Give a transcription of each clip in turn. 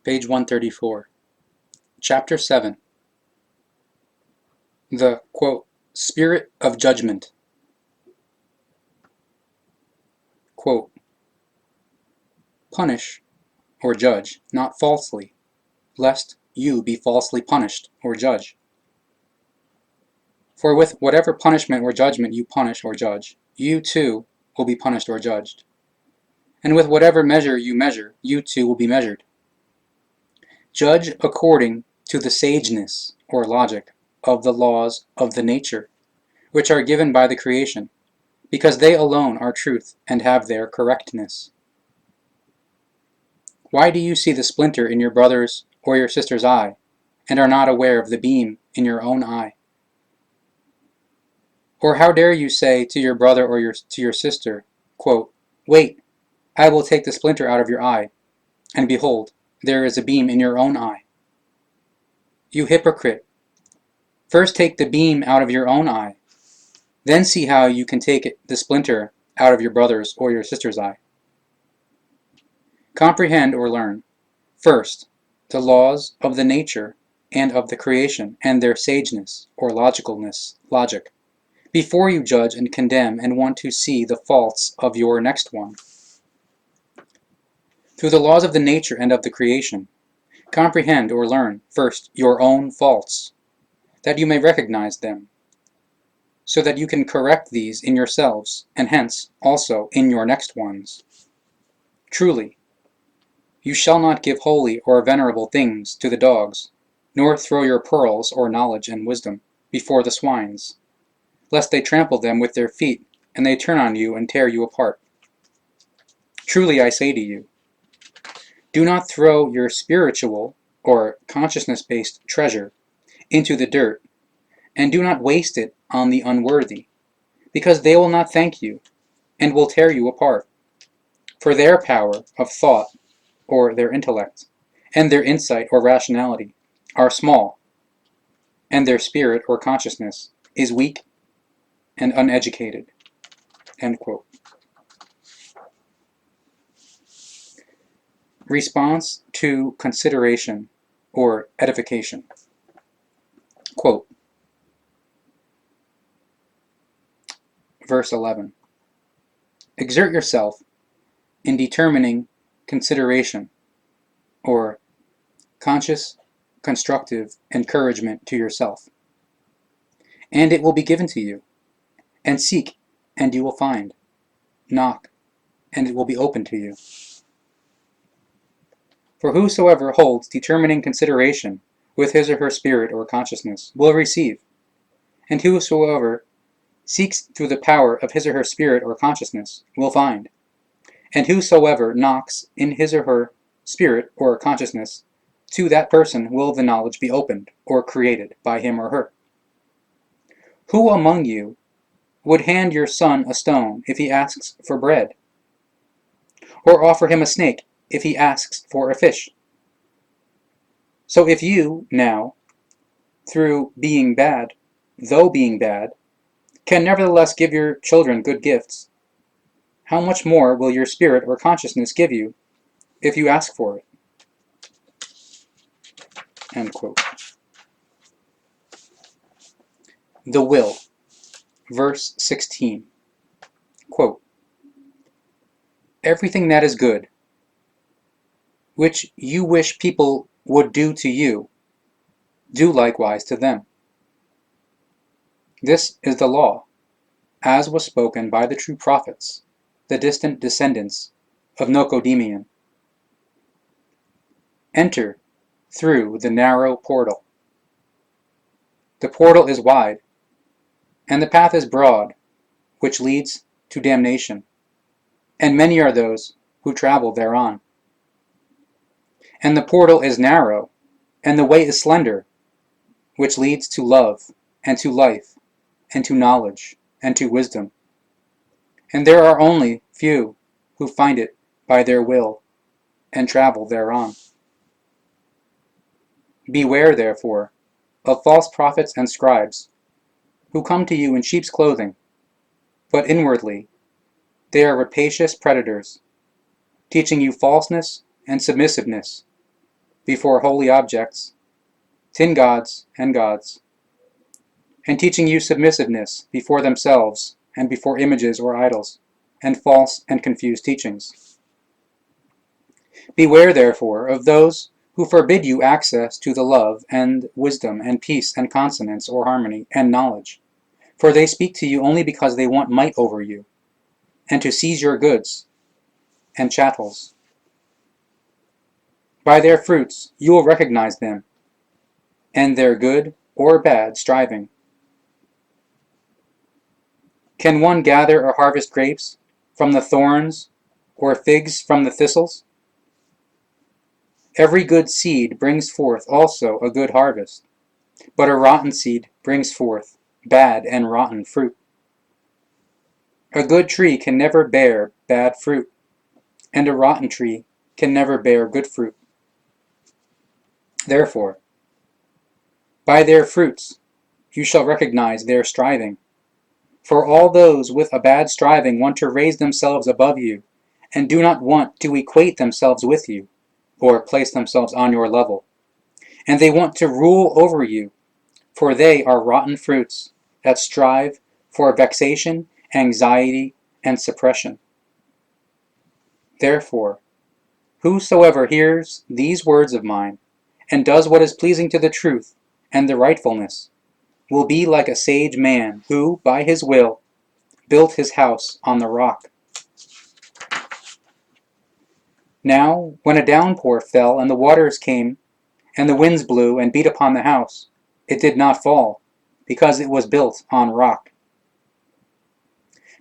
Page 134. Chapter 7. The, quote, spirit of judgment. Quote, punish, or judge, not falsely, lest you be falsely punished, or judge. For with whatever punishment or judgment you punish or judge, you too will be punished or judged. And with whatever measure, you too will be measured. Judge according to the sageness, or logic, of the laws of the nature, which are given by the creation, because they alone are truth and have their correctness. Why do you see the splinter in your brother's or your sister's eye, and are not aware of the beam in your own eye? Or how dare you say to your brother or to your sister, quote, wait, I will take the splinter out of your eye, and behold, there is a beam in your own eye. You hypocrite, first take the beam out of your own eye, then see how you can take the splinter out of your brother's or your sister's eye. Comprehend or learn, first, the laws of the nature and of the creation and their sageness or logic, before you judge and condemn and want to see the faults of your next one. Through the laws of the nature and of the creation, comprehend or learn, first, your own faults, that you may recognize them, so that you can correct these in yourselves, and hence also in your next ones. Truly, you shall not give holy or venerable things to the dogs, nor throw your pearls or knowledge and wisdom before the swines, lest they trample them with their feet, and they turn on you and tear you apart. Truly I say to you, do not throw your spiritual or consciousness-based treasure into the dirt, and do not waste it on the unworthy, because they will not thank you, and will tear you apart. For their power of thought, or their intellect, and their insight or rationality are small, and their spirit or consciousness is weak and uneducated. End quote. Response to consideration or edification. Quote, verse 11. Exert yourself in determining consideration, or conscious, constructive encouragement to yourself, and it will be given to you. And seek, and you will find. Knock, and it will be opened to you. For whosoever holds determining consideration with his or her spirit or consciousness will receive, and whosoever seeks through the power of his or her spirit or consciousness will find, and whosoever knocks in his or her spirit or consciousness, to that person will the knowledge be opened or created by him or her. Who among you would hand your son a stone if he asks for bread, or offer him a snake if he asks for a fish? So if you now, though being bad, can nevertheless give your children good gifts, how much more will your spirit or consciousness give you if you ask for it? End quote. The will, verse 16. Quote, everything that is good, which you wish people would do to you, do likewise to them. This is the law, as was spoken by the true prophets, the distant descendants of Nocodemian. Enter through the narrow portal. The portal is wide, and the path is broad, which leads to damnation, and many are those who travel thereon. And the portal is narrow, and the way is slender, which leads to love, and to life, and to knowledge, and to wisdom. And there are only few who find it by their will, and travel thereon. Beware, therefore, of false prophets and scribes, who come to you in sheep's clothing, but inwardly they are rapacious predators, teaching you falseness and submissiveness, before holy objects, tin gods and gods, and teaching you submissiveness before themselves and before images or idols, and false and confused teachings. Beware, therefore, of those who forbid you access to the love and wisdom and peace and consonance or harmony and knowledge, for they speak to you only because they want might over you, and to seize your goods and chattels. By their fruits you will recognize them, and their good or bad striving. Can one gather or harvest grapes from the thorns, or figs from the thistles? Every good seed brings forth also a good harvest, but a rotten seed brings forth bad and rotten fruit. A good tree can never bear bad fruit, and a rotten tree can never bear good fruit. Therefore, by their fruits you shall recognize their striving. For all those with a bad striving want to raise themselves above you, and do not want to equate themselves with you, or place themselves on your level. And they want to rule over you, for they are rotten fruits that strive for vexation, anxiety, and suppression. Therefore, whosoever hears these words of mine, and does what is pleasing to the truth and the rightfulness, will be like a sage man who, by his will, built his house on the rock. Now, when a downpour fell, and the waters came, and the winds blew and beat upon the house, it did not fall, because it was built on rock.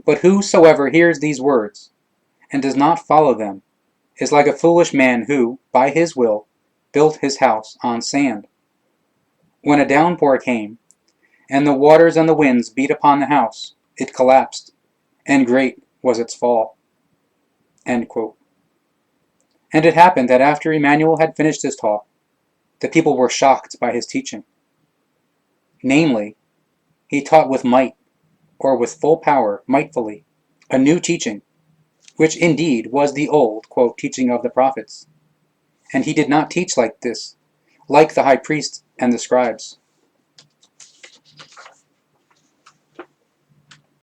But whosoever hears these words, and does not follow them, is like a foolish man who, by his will, built his house on sand. When a downpour came, and the waters and the winds beat upon the house, it collapsed, and great was its fall." End quote. And it happened that after Emmanuel had finished his talk, the people were shocked by his teaching. Namely, he taught with might, or with full power, mightfully, a new teaching, which indeed was the old, quote, teaching of the prophets. And he did not teach like this, like the high priests and the scribes.